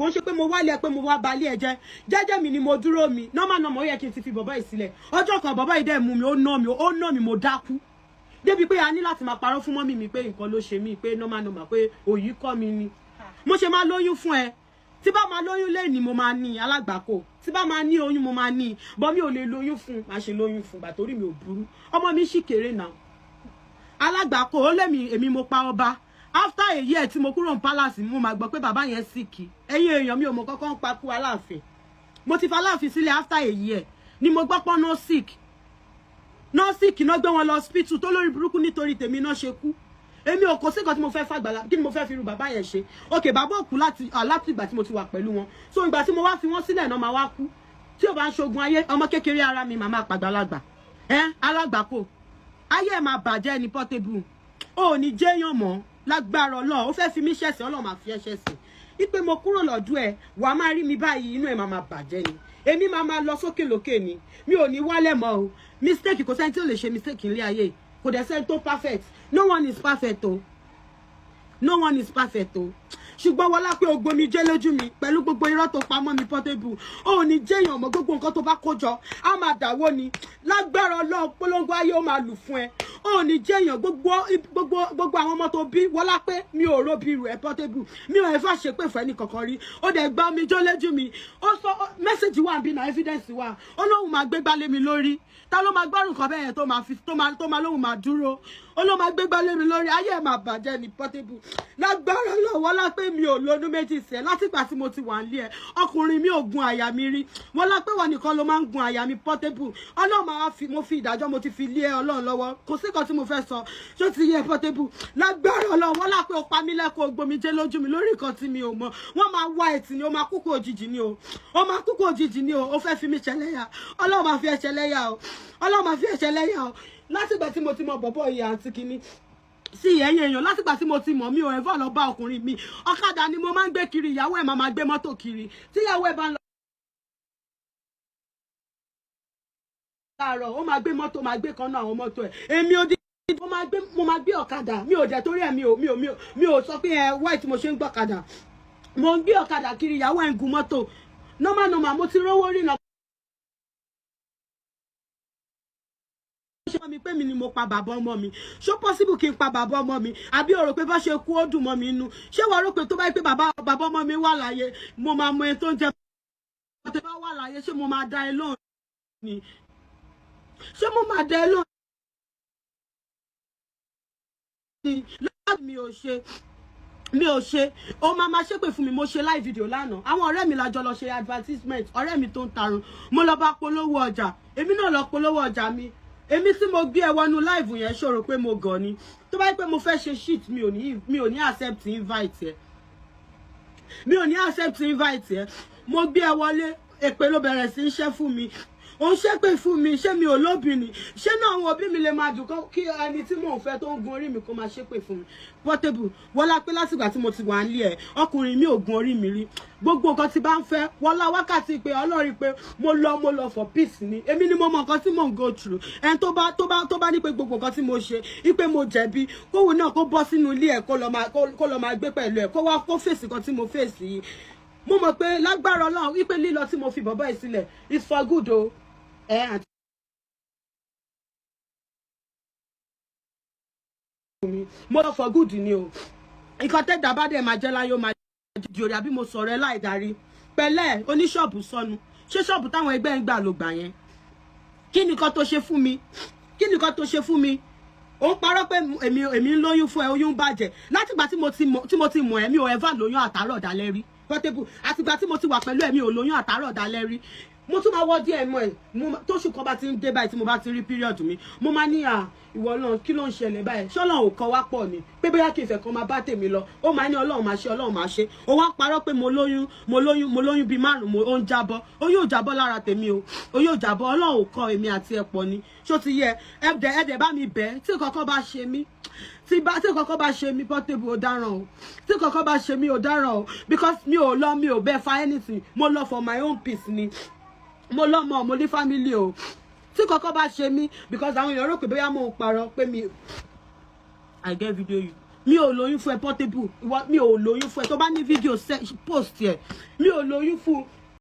kò ń ṣe pé mo wálé pé mo wá balẹ̀ ẹ jẹ́ jẹ́jẹ́ mi ni mo dúró mi normal ó yẹ kí n ti fi bọ̀bọ́ yìí sílẹ̀ ọjọ́ kan bọ̀bọ́ yìí dẹ̀ mú mi ó ná mi mo dákú débi pé a ní láti máa parọ́ fún mọ́mì mi pé nǹkan ló ṣe mí pé normal pé òyì kọ́ mi ni mo ṣe máa lóyún fún ẹ tí bá máa lóyún lẹ́ni mo máa ní alágbàkó tí bá máa ní oyún mo máa ní bọ́ mi ò lè lóyún fún máa ṣe lóyún fún gbà torí mi ò burú ọmọ mi sì kéré náà alágbàkó ó lẹ́mi èmi mo pa ọba after a year tí mo kúrò ní palace mo máa gbọ́ pé bàbá yẹn sick ẹ̀yin èèyàn mi ò mọ̀ kọ́kọ́ ń pa kú Aláàfin mo ti fa Aláàfin sílẹ̀ after a year ni mo gbọ́ pọ́n no sick náà gbé wọn lọ hospital tó lórí burúkú nítorí tèmi náà ṣe kú èmi ò kò sí nǹkan tí mo fẹ́ fàgbàlá kí ni mo fẹ́ fi irú bàbá yẹn ṣe okay bàbá òkú láti ìgbà tí mo ti wà pẹ̀lú wọn so ìgbà tí mo wá fi wọ́n sílẹ̀ náà máa wá kú tí ò bá ń ṣogun ayé ọmọ kékeré ara mi màmá pàgbàlagbà alágbàkó ayé ẹ̀ máa bàjẹ́ ní Portable ò ní jẹ́yàn mọ́ lágbára Ọlọ́run ó fẹ́ fi mí ṣẹ̀sìn Ọlọ́run máa fi ẹ́ ṣẹ̀sìn ipe mo kúrò lọ́dún ẹ̀ wà á máa rí mi báyìí inú ẹ̀ máa bàjẹ́ ni èmi máa lọ sókè lókè ni mi ò ní wálẹ̀ mọ́ o mistake kò sẹ́ni tí ò lè ṣe mistake nílé ayé kò dẹ̀ sẹ́ni tó perfect no one is perfect o no one is perfect o ṣùgbọ́n wọlá pé o gbomi jẹ́ lójú mi pẹ̀lú gbogbo irọ́ tó pamọ́ mi Portable ó ní jẹ́yàn mọ́ gbogbo nǹkan tó bá kó jọ á máa dàwó ni lágbára Ọlọ́run polongo ayé ó máa lù fún ẹ ó ní jẹ́yàn gbogbo àwọn ọmọ tó bí wọlá pé mi ò ro bí rẹ̀ Portable mi ò ẹ̀fà ṣe pé fẹ́ ní kankan rí ó dẹ̀ gbá omi jó lójú mi ó sọ mẹ́sẹ̀jì wà bí na evidence wà ó lóun máa gbé gbálé mi lórí ta ló máa gbárùn kan bẹ́ẹ̀ tó máa lóun máa dúró ó ló máa gbé gbálé mi lórí ayé ẹ̀ máa bàjẹ́ ní Portable lágbára lọ́wọ́ lápé mi ò lónú méjì sẹ́ látìgbà tí mo ti wà nílé ẹ̀ ọkùnrin mi ò gun àyà mi rí wọ́n lápé wọn nìkan ló máa ń gun àyà mi Portable Ọlọ́run máa mo fi ìdájọ́ mo ti fi lé ẹ Ọlọ́run lọ́wọ́ kò sí kan tí mo fẹ́ sọ ṣó ti yẹ Portable lágbára Ọlọ́run wọ́n lápé ó pa mí lẹ́kọ̀ọ́ gbomijé lójú mi lórí nǹkan tí mi ò mọ̀ wọ́n máa wá ẹ̀tì ni ó máa kúkú òjijì ni o ó fẹ́ fi mí ṣẹlẹ́yà Ọlọ́run máa fi ẹ ṣẹlẹ́yà o Ọlọ́run máa fi ẹ ṣẹlẹ́yà o látìgbà tí mo ti mọ bọ̀bọ̀ ìyá àti kínní sí ẹ̀yin èèyàn látìgbà tí mo ti mọ̀ mi ò ẹ̀fọ́ lọ bá ọkùnrin mi ọ̀kadà ni mo máa ń gbé kiri ìyàwó ẹ̀ máa gbé mọ́tò kiri tí ìyàwó ẹ̀ bá ń lọ láàárọ̀ ó máa gbé mọ́tò máa gbé kan náà àwọn mọ́tò ẹ̀ èmi ò dé mo máa gbé ọ̀kadà mi ò dẹ̀ torí ẹ̀ mi ò sọ pé wáì tí mo ṣe ń gbọ́ ọ̀kadà mo ń gbé ọ̀kadà kiri ìyàwó ẹ̀ ń gun mọ́tò normal mo ti rówó rí náà mi pé mi ni mo pa bàbá ọmọ mi ṣó possible kí n pa bàbá ọmọ mi àbí o rò pé bá ṣe kú ó dùn mọ́ mi inú ṣé wàá rò pé tó bá yẹ pé bàbá ọmọ mi wà láyé mo máa mọ ẹni tó ń jẹ tó bá wà láyé ṣé mo máa dá ẹ lóhùn ni ṣé mo máa dá ẹ lóhùn ni láti mi ò ṣe ó máa ṣépè fún mi mo ṣe live video lánàá àwọn ọ̀rẹ́ mi lájọ lọ ṣe advertisement ọ̀rẹ́ mi tó ń tarun mo lọ bá polówó ọjà èmi náà lọ polówó ọjà mi èmi tí mo gbé ẹ wọnú live yẹn ṣòro pé mo gàn ni tó bá yẹ pé mo fẹ́ ṣe shit mi ò ní accept invite ẹ mo gbé ẹ wọlé èpè ló bẹ̀rẹ̀ sí í ṣẹ́ fún mi ó ń ṣépè fún mi ṣé mi ò lóbìnrin ṣé náà àwọn òbí mi lè máa dùn kí ẹni tí mò ń fẹ́ tó ń gun orí mi kó máa ṣépè fún mi Portable wọlá pé látìgbà tí mo ti wà nílé ẹ ọkùnrin mi ò gun orí mi rí gbogbo nǹkan tí bá ń fẹ́ wọlá wákàtí pé Ọlọ́run pé mo lọ for peace ni èmi ni mo mọ nǹkan tí mò ń go through ẹni tó bá ní pé gbogbo nǹkan tí mo ṣe ipe mo jẹ̀bi kóhun náà kó bọ́ sínú ilé ẹ̀ kó lọ máa gbé pẹ̀lú ẹ̀ kó wá kó fèsì kan tí mo fèsì yìí mo mọ̀ pé lágbára Ọlọ́run wípé lílọ tí mo fi bọ̀bọ̀ ẹ̀ sílẹ̀ is for good o mo lọ for good ni o nǹkan tẹ́dà bá dẹ̀ máa jẹ́ láyé ó máa jẹ́ òrì àbí mo sọ̀rọ̀ ẹ láì darí pẹ̀lẹ́ oníṣọ́ọ̀bù sọnù ṣé ṣọ́ọ̀bù táwọn ẹgbẹ́ ń gbà ló gbà yẹn kí nìkan tó ṣe fún mi ó ń parọ́ pé èmi ń lóyún fún ẹ oyún bàjẹ́ látìgbà tí mo ti mọ̀ ẹ́ mi ò ever lóyún àtàrọ̀ dalẹ́ rí Portable àtìgbà tí mo ti wà pẹ̀lú ẹ mi ò lóyún àtàrọ̀ dalẹ́ rí mo tún máa wọ díẹ̀ mọ́ ẹ̀ tóṣù kan bá ti ń dé báyìí tí mo bá ti rí period mi mo máa ní ìwọ náà kí ló ń ṣẹlẹ̀ báyìí ṣọ́lọ́run ò kọ́ wá pọ̀ ni pé bóyá kí ìfẹ́ kan máa bá tèmi lọ ó máa ní Ọlọ́run máa ṣe ó wá parọ́ pé mo lóyún bíi márùn-ún ó ń jábọ́ ó yóò jábọ́ lára tèmi o ó yóò jábọ́ Ọlọ́run ò kọ́ èmi àti ẹ̀pọ̀ ni ṣó ti yẹ ẹ̀dẹ̀ bá mi bẹ̀ tí kankan bá ṣe mí tí kankan bá ṣe mí Portable ò dáràn o tí kankan bá ṣe mí ò dáràn o because mi ò bẹ́ẹ̀ fa anything mo lọ for my own peace ni mo lọ́mọ mo ní family o tí kọ́kọ́ bá ṣe mí because àwọn èèyàn rò pé bóyá mo ń parọ́ pé mi I get video you mi ò lóyún fún ẹ Portable mi ò lóyún fún ẹ tó bá ní fídíò post ẹ mi ò lóyún fún